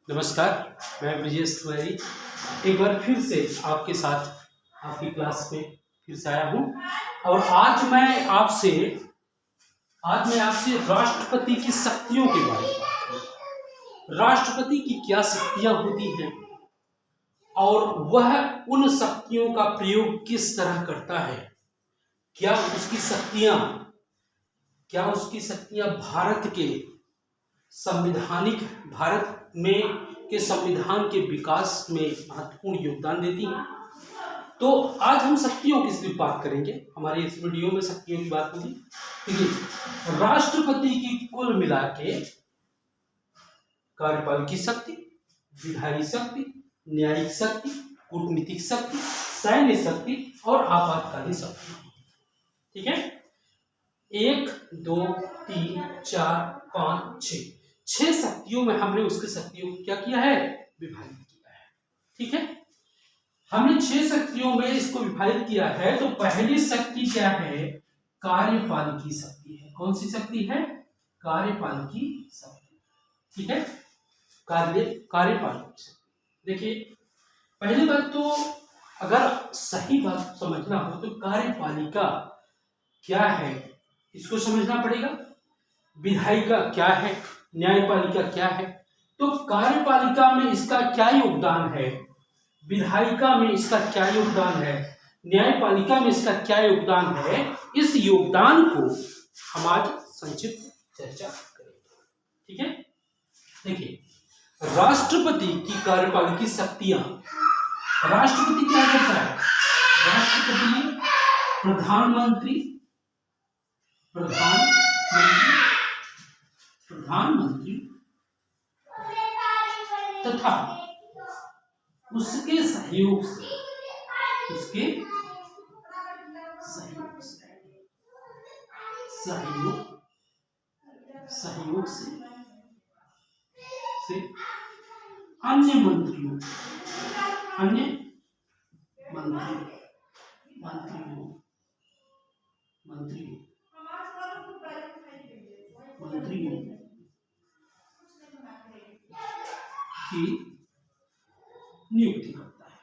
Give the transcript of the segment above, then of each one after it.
नमस्कार, मैं ब्रजेश तिवारी एक बार फिर से आपके साथ आपकी क्लास में फिर से आया हूँ। और आज मैं आपसे राष्ट्रपति की शक्तियों के बारे में बात करूँगा। राष्ट्रपति की क्या शक्तियाँ होती हैं और वह उन शक्तियों का प्रयोग किस तरह करता है। क्या उसकी शक्तियाँ भारत में के संविधान के विकास में महत्वपूर्ण योगदान देती हैं। तो आज हम शक्तियों की सिर्फ बात करेंगे, हमारे इस वीडियो में शक्तियों की बात होगी। ठीक है, राष्ट्रपति की कुल मिला के कार्यपालिकी शक्ति, विधायी शक्ति, न्यायिक शक्ति, कूटनीतिक शक्ति, सैन्य शक्ति और आपातकालीन शक्ति। ठीक है, 1 2 3 4 5 6 शक्तियों में हमने उसकी शक्तियों को क्या किया है, विभाजित किया है। ठीक है, हमने 6 शक्तियों में इसको विभाजित किया है। तो पहली शक्ति क्या है, कार्यपालिकी शक्ति है। कौन सी शक्ति है, कार्यपालिकी शक्ति। ठीक है, कार्यपालिकी शक्ति। देखिए, पहली बात तो अगर सही बात समझना हो तो कार्यपालिका क्या है इसको समझना पड़ेगा। विधायिका क्या है, न्यायपालिका क्या है। तो कार्यपालिका में इसका क्या योगदान है, विधायिका में इसका क्या योगदान है, न्यायपालिका में इसका क्या योगदान है, इस योगदान को हम आज संक्षिप्त चर्चा करेंगे। ठीक है, देखिए, राष्ट्रपति की कार्यपालिकी शक्तियां। राष्ट्रपति क्या करता है, राष्ट्रपति प्रधानमंत्री तथा उसके सहयोग से अन्य मंत्रियों की नियुक्ति करता है।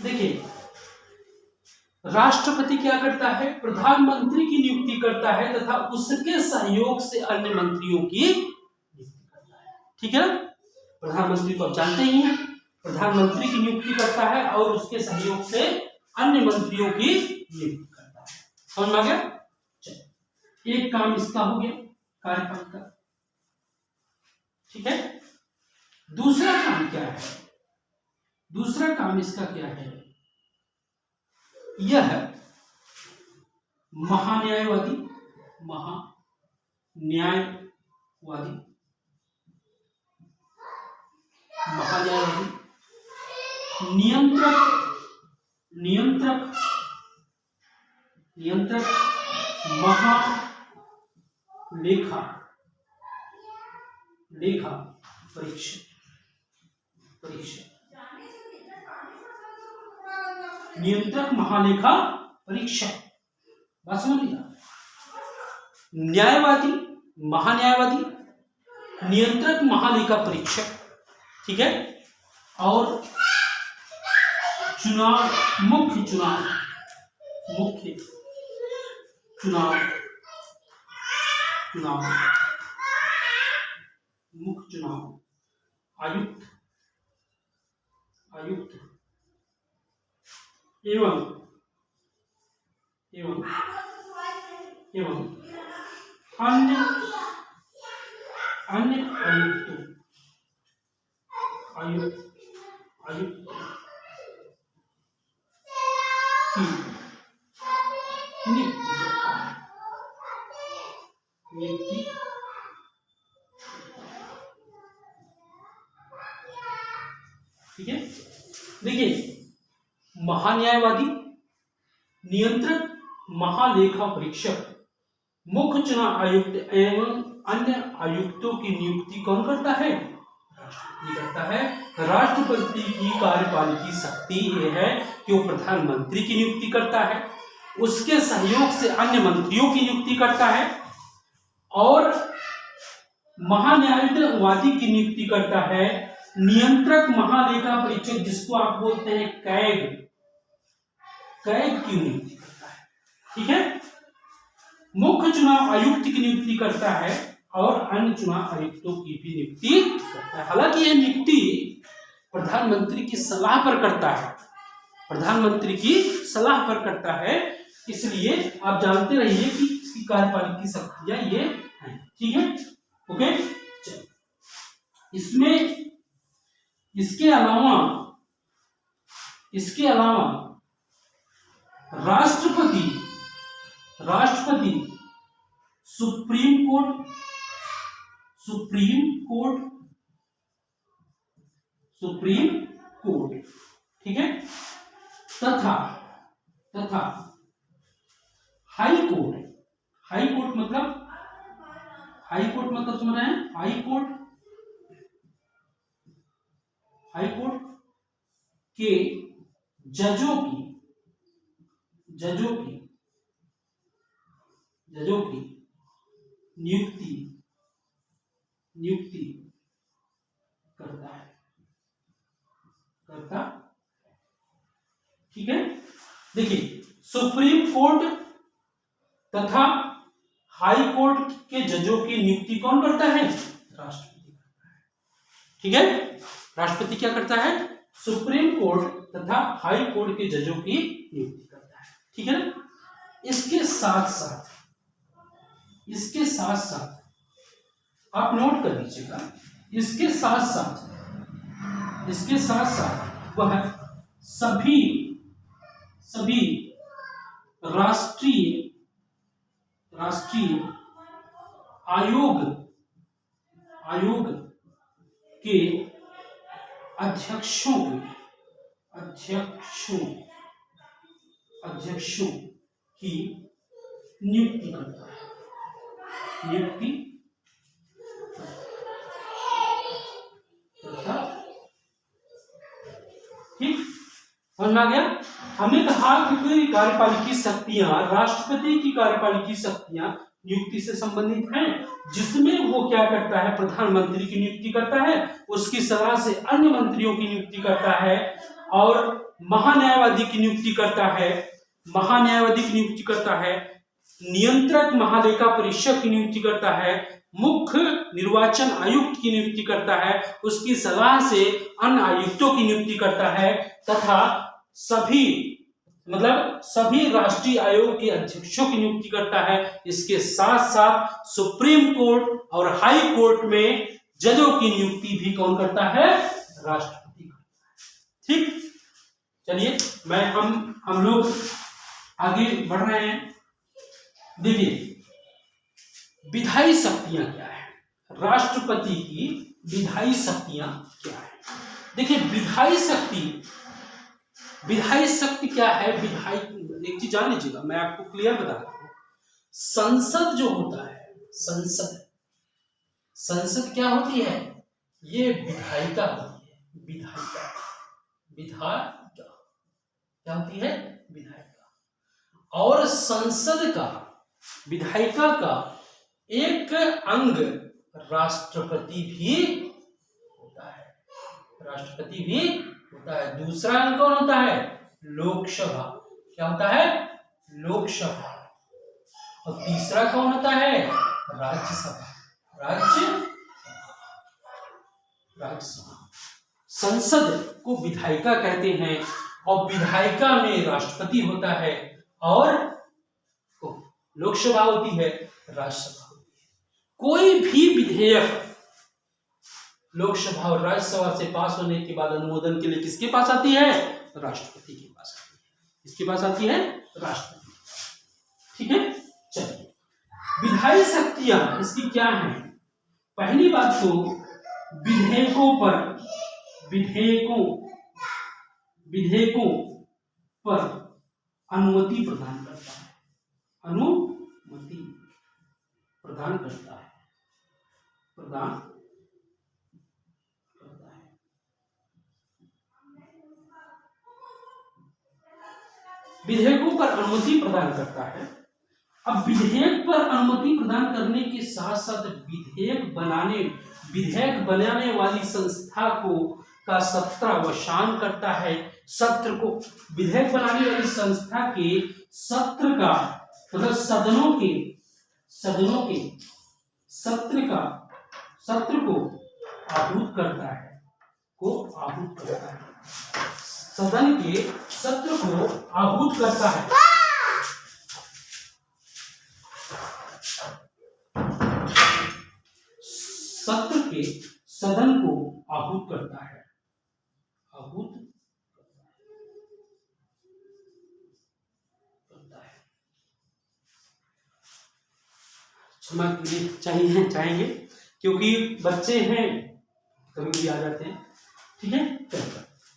देखिए, राष्ट्रपति क्या करता है, प्रधानमंत्री की नियुक्ति करता है तथा उसके सहयोग से अन्य मंत्रियों की नियुक्ति करता है। ठीक है, प्रधानमंत्री को आप जानते ही हैं, प्रधानमंत्री की नियुक्ति करता है और उसके सहयोग से अन्य मंत्रियों की नियुक्ति करता है। समझ में आ गया। चलिए, एक काम इसका हो गया, कार्यपालिका। ठीक है, दूसरा काम क्या है, दूसरा काम इसका क्या है, यह महान्यायवादी नियंत्रक महालेखा परीक्षक नियंत्रक महालेखा परीक्षक। बात समझ लिया, न्यायवादी, महान्यायवादी, नियंत्रक महालेखा परीक्षक। ठीक है, और मुख्य चुनाव आयुक्त एवं अन्य आयुक्त की नियुक्ति ठीक है। देखिए, महान्यायवादी, नियंत्रक महालेखा परीक्षक, मुख्य चुनाव आयुक्त एवं अन्य आयुक्तों की नियुक्ति कौन करता है, राष्ट्रपति। राष्ट्रपति करता है। राष्ट्रपति की कार्यपालिकी शक्ति ये है कि वो प्रधानमंत्री की नियुक्ति करता है, उसके सहयोग से अन्य मंत्रियों की नियुक्ति करता है और महान्यायवादी की नियुक्ति करता है। नियंत्रक महालेखा परीक्षक जिसको आप बोलते हैं कैग की नियुक्ति करता है। ठीक है। मुख्य चुनाव आयुक्त की नियुक्ति करता है और अन्य चुनाव आयुक्तों की भी नियुक्ति करता है। हालांकि यह नियुक्ति प्रधानमंत्री की सलाह पर करता है, प्रधानमंत्री की सलाह पर करता है, इसलिए आप जानते रहिए कि इसकी कार्यपालिकी शक्तियां ये हैं। ठीक है, ओके। इसमें इसके अलावा राष्ट्रपति सुप्रीम कोर्ट, ठीक है, तथा हाई कोर्ट मतलब समझ रहे हैं, हाई कोर्ट के जजों की नियुक्ति करता है। ठीक है। देखिए, सुप्रीम कोर्ट तथा हाई कोर्ट के जजों की नियुक्ति कौन करता है? राष्ट्रपति करता है। ठीक है, राष्ट्रपति क्या करता है? सुप्रीम कोर्ट तथा हाई कोर्ट के जजों की नियुक्ति करता है। ठीक है ना। इसके साथ आप नोट कर लीजिएगा, इसके साथ वह सभी राष्ट्रीय आयोग के अध्यक्षों की नियुक्ति करता है। ठीक, समझ में आ गया? हमने कहा कि कार्यपालिकी शक्तियां, राष्ट्रपति की कार्यपालिकी शक्तियां नियुक्ति से संबंधित हैं, जिसमें वो क्या करता है? प्रधानमंत्री की नियुक्ति करता है, उसकी सलाह से अन्य मंत्रियों की नियुक्ति करता है और महान्यायवादी की नियुक्ति करता है, नियंत्रक महालेखा परीक्षक की नियुक्ति करता है, मुख्य निर्वाचन आयुक्त की नियुक्ति करता है, उसकी सलाह से अन्य आयुक्तों की नियुक्ति करता है तथा सभी राष्ट्रीय आयोग के अध्यक्षों की नियुक्ति करता है। इसके साथ साथ सुप्रीम कोर्ट और हाई कोर्ट में जजों की नियुक्ति भी कौन करता है? राष्ट्रपति करता है। ठीक, चलिए हम लोग आगे बढ़ रहे हैं। देखिए, विधायी शक्तियां क्या है? राष्ट्रपति की विधायी शक्तियां क्या है? देखिए, विधायी शक्ति क्या है? एक चीज जान लीजिएगा, मैं आपको क्लियर बता रहा हूं। संसद जो होता है, संसद क्या होती है? ये विधायिका होती है। विधायिका क्या होती है? विधायिका। और संसद का, विधायिका का एक अंग राष्ट्रपति भी होता है। दूसरा अंग कौन होता है? लोकसभा। क्या होता है? लोकसभा। और तीसरा कौन होता है? राज्यसभा। संसद को विधायिका कहते हैं और विधायिका में राष्ट्रपति होता है और लोकसभा होती है, राज्यसभा होती है। कोई भी विधेयक लोकसभा और राज्यसभा से पास होने के बाद अनुमोदन के लिए किसके पास आती है? राष्ट्रपति के पास आती है। किसके पास आती है? राष्ट्रपति। ठीक है, चलिए, विधायी शक्तियां इसकी क्या है? पहली बात तो विधेयकों पर अनुमति प्रदान करता है। प्रदान करता है। विधेयकों पर अनुमति प्रदान करता है। अब विधेयक पर अनुमति प्रदान करने के साथ साथ विधेयक बनाने वाली संस्था को का सत्रावसान करता है। सत्र को, विधेयक बनाने वाली संस्था के सत्र का मतलब सदनों के सत्र को आहूत करता है, सदन के सत्र को आहूत करता है। सत्र के सदन को आहूत करता है, क्षमा चाहेंगे क्योंकि बच्चे हैं, कभी भी आ जाते हैं। ठीक है,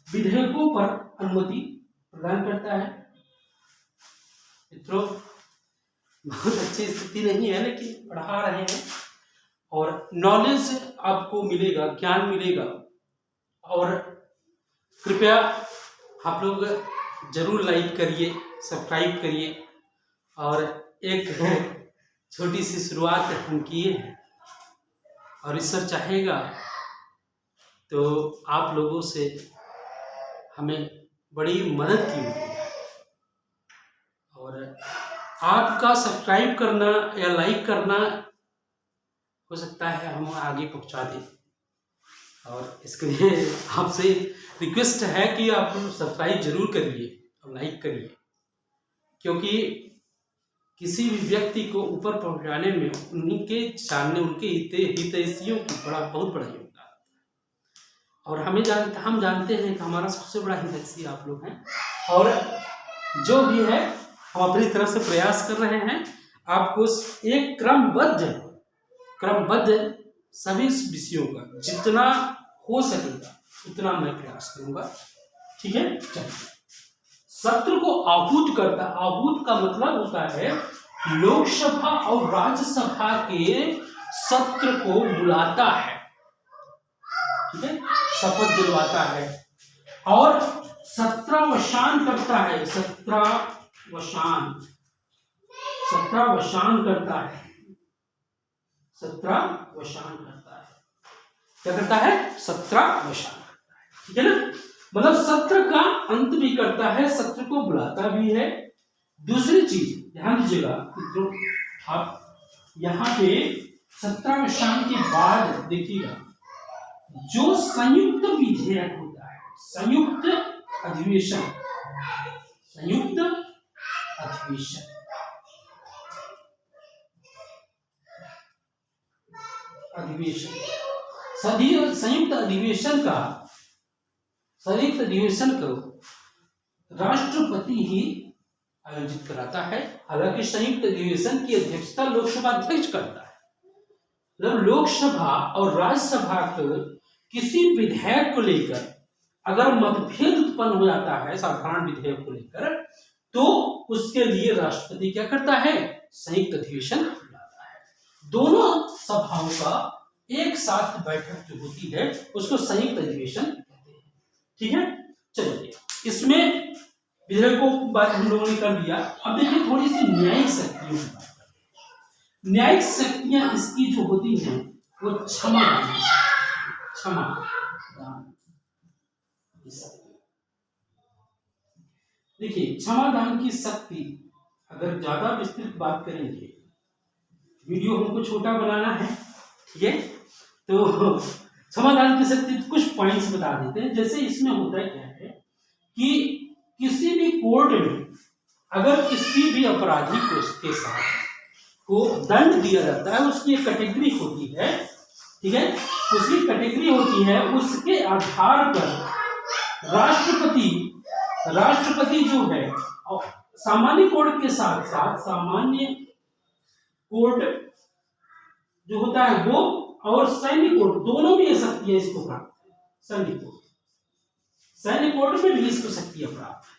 विधेयकों पर अनुमति प्रदान करता है। मित्रों, बहुत अच्छी स्थिति नहीं है लेकिन पढ़ा रहे हैं और नॉलेज आपको मिलेगा, ज्ञान मिलेगा। और कृपया आप लोग जरूर लाइक करिए, सब्सक्राइब करिए और एक छोटी सी शुरुआत हम किए हैं और ईश्वर चाहेगा तो आप लोगों से हमें बड़ी मदद की होगी और आपका सब्सक्राइब करना या लाइक करना हो सकता है हम आगे पहुंचा दें। और इसके लिए आपसे रिक्वेस्ट है कि आप सब्सक्राइब जरूर करिए और लाइक करिए, क्योंकि किसी भी व्यक्ति को ऊपर पहुंचाने में उनके जानने, उनके हितैषियों की बहुत बड़ा योगदान है। और हम जानते हैं कि हमारा सबसे बड़ा हितैषी आप लोग हैं और जो भी है हम अपनी तरफ से प्रयास कर रहे हैं आपको एक क्रमबद्ध सभी विषयों का जितना हो सकेगा उतना मैं प्रयास करूंगा। ठीक है, चलिए। सत्र को आहूत करता, आहूत का मतलब होता है लोकसभा और राज्यसभा के सत्र को बुलाता है। ठीक है, शपथ दिलवाता है और सत्रावसान करता है, सत्रावसान करता है, क्या करता है? सत्रावसान करता है। ठीक है ना, मतलब सत्र का अंत भी करता है, सत्र को बुलाता भी है। दूसरी चीज ध्यान दीजिएगा, आप यहाँ पे सत्रावसान के बाद देखिएगा जो संयुक्त विधेयक होता है, संयुक्त अधिवेशन संयुक्त अधिवेशन को राष्ट्रपति ही आयोजित कराता है। हालांकि संयुक्त अधिवेशन की अध्यक्षता लोकसभा अध्यक्ष करता है। मतलब लोकसभा और राज्यसभा को किसी विधेयक को लेकर अगर मतभेद उत्पन्न हो जाता है, साधारण विधेयक को लेकर, तो उसके लिए राष्ट्रपति क्या करता है? संयुक्त अधिवेशन बुलाता है। दोनों सभाओं का एक साथ बैठक जो होती है उसको संयुक्त अधिवेशन कहते हैं। ठीक है, चलिए इसमें विधेयकों की बात हम लोगों ने कर लिया। अब देखिए थोड़ी सी न्यायिक शक्तियों की बात करते हैं। न्यायिक शक्तियां इसकी जो होती हैं वो क्षमादान। देखिए क्षमादान की शक्ति, अगर ज्यादा विस्तृत बात करेंगे, वीडियो हमको छोटा बनाना है, ठीक है, तो क्षमादान की शक्ति कुछ पॉइंट्स बता देते हैं। जैसे इसमें होता है क्या है कि किसी भी कोर्ट में अगर किसी भी अपराधी को उसके साथ को दंड दिया जाता है, उसकी एक कैटेगरी होती है। ठीक है, उसकी कैटेगरी होती है, उसके आधार पर राष्ट्रपति जो है सामान्य कोर्ट के साथ साथ सामान्य कोर्ट जो होता है वो और सैन्य कोर्ट दोनों में ये शक्तियां इसको प्राप्त है। सैन्य कोर्ट में भी इसको शक्तियां प्राप्त है।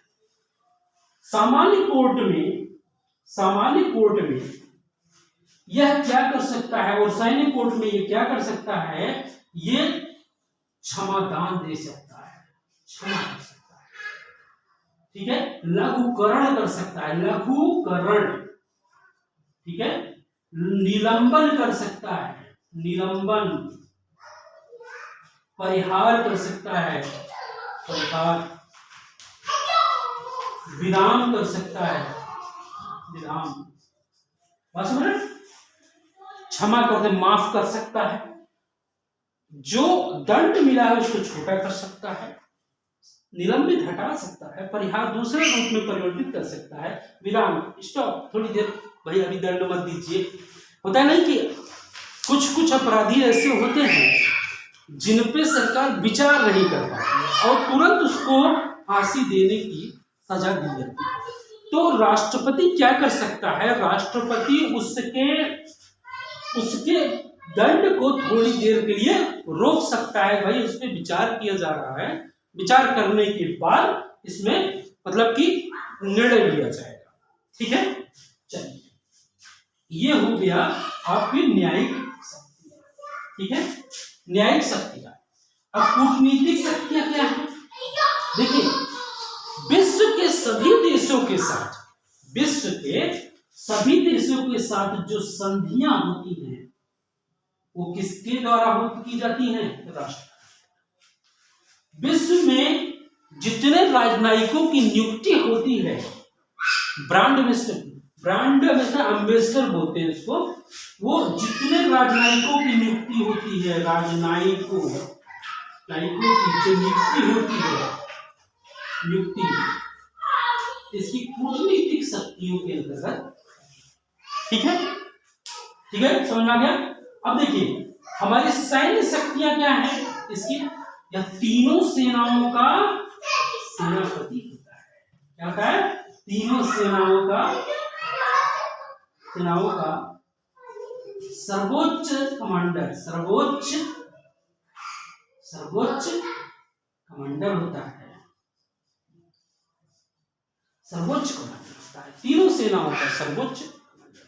सामान्य कोर्ट में यह क्या कर सकता है और सैन्य कोर्ट में ये क्या कर सकता है? ये क्षमादान दे सकता है, क्षमा कर सकता है। ठीक है, लघुकरण कर सकता है, लघुकरण, ठीक है, निलंबन कर सकता है, निलंबन, परिहार कर सकता है, परिहार, विराम कर सकता है, विराम, बस मिनट, क्षमा कर दे, माफ कर सकता है, जो दंड मिला है उसको छोटा कर सकता है, निलंबित हटा सकता है, परिहार दूसरे रूप में परिवर्तित कर सकता है, विराम, स्टॉप, थोड़ी देर भाई अभी दंड मत दीजिए। होता है नहीं कि कुछ कुछ अपराधी ऐसे होते हैं जिन पे सरकार विचार नहीं कर पाती और तुरंत उसको फांसी देने की सजा दी जाती है। तो राष्ट्रपति क्या कर सकता है, राष्ट्रपति उसके दंड को थोड़ी देर के लिए रोक सकता है, भाई उस पर विचार किया जा रहा है, विचार करने के बाद इसमें मतलब कि निर्णय लिया जाएगा, ठीक है। चलिए, ये हो गया आपकी न्यायिक शक्ति, ठीक है, न्यायिक शक्ति का। अब कूटनीतिक शक्तियां क्या है, देखिए विश्व के सभी देशों के साथ, विश्व के सभी देशों के साथ जो संधियां होती हैं वो किसके द्वारा की जाती हैं, राष्ट्र। विश्व में जितने राजनयिकों की नियुक्ति होती है, ब्रांड एम्बेसडर, एम्बेसडर बोलते हैं इसको, वो जितने राजनयिकों की नियुक्ति होती है, राजनयिकों की जो नियुक्ति होती है, नियुक्ति इसकी कूटनीतिक शक्तियों के अंतर्गत, ठीक है, ठीक है, समझ में आ गया। अब देखिए हमारी सैन्य शक्तियां क्या है इसकी, यह तीनों सेनाओं का सेनापति होता है, क्या होता है, तीनों सेनाओं का सर्वोच्च कमांडर, सर्वोच्च कमांडर होता है, सर्वोच्च कमांडर होता है, तीनों सेनाओं का सर्वोच्च कमांडर,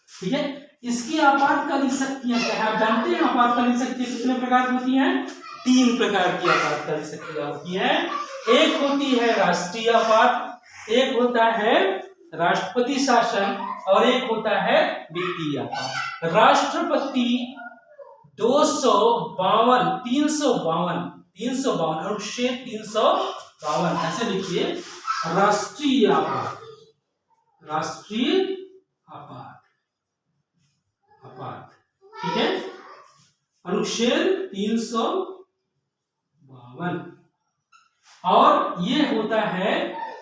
ठीक है। इसकी आपातकालीन शक्तियां क्या है, आप जानते हैं आपातकालीन शक्तियां कितने प्रकार की होती हैं, 3 प्रकार की आपातकालीन शक्तियां होती हैं। एक होती है राष्ट्रीय आपात, एक होता है राष्ट्रपति शासन और एक होता है वित्तीय आपात। राष्ट्रपति 352 अनुच्छेद 352 ऐसे लिखिए, राष्ट्रीय आपात, राष्ट्रीय आपात, ठीक है, अनुच्छेद 352, और ये होता है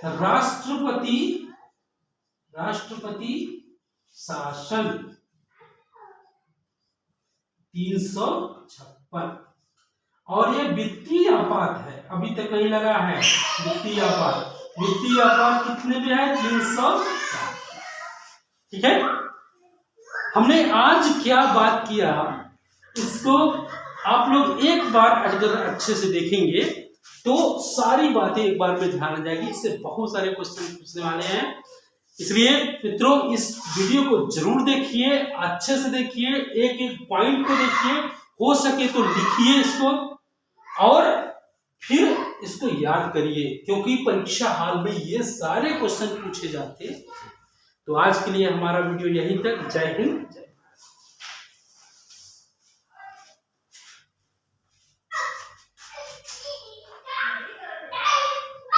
राष्ट्रपति शासन 356, और ये वित्तीय आपात है, अभी तक नहीं लगा है वित्तीय आपात, वित्तीय आपात कितने पे है, 307, ठीक है। हमने आज क्या बात किया, इसको आप लोग एक बार अगर अच्छे से देखेंगे तो सारी बातें एक बार में ध्यान आ जाएगी, इससे बहुत सारे क्वेश्चन पूछने वाले हैं। इसलिए मित्रों इस वीडियो को जरूर देखिए, अच्छे से देखिए, एक एक पॉइंट को देखिए, हो सके तो लिखिए इसको और फिर इसको याद करिए, क्योंकि परीक्षा हाल में ये सारे क्वेश्चन पूछे जाते हैं। तो आज के लिए हमारा वीडियो यहीं तक। जय हिंद।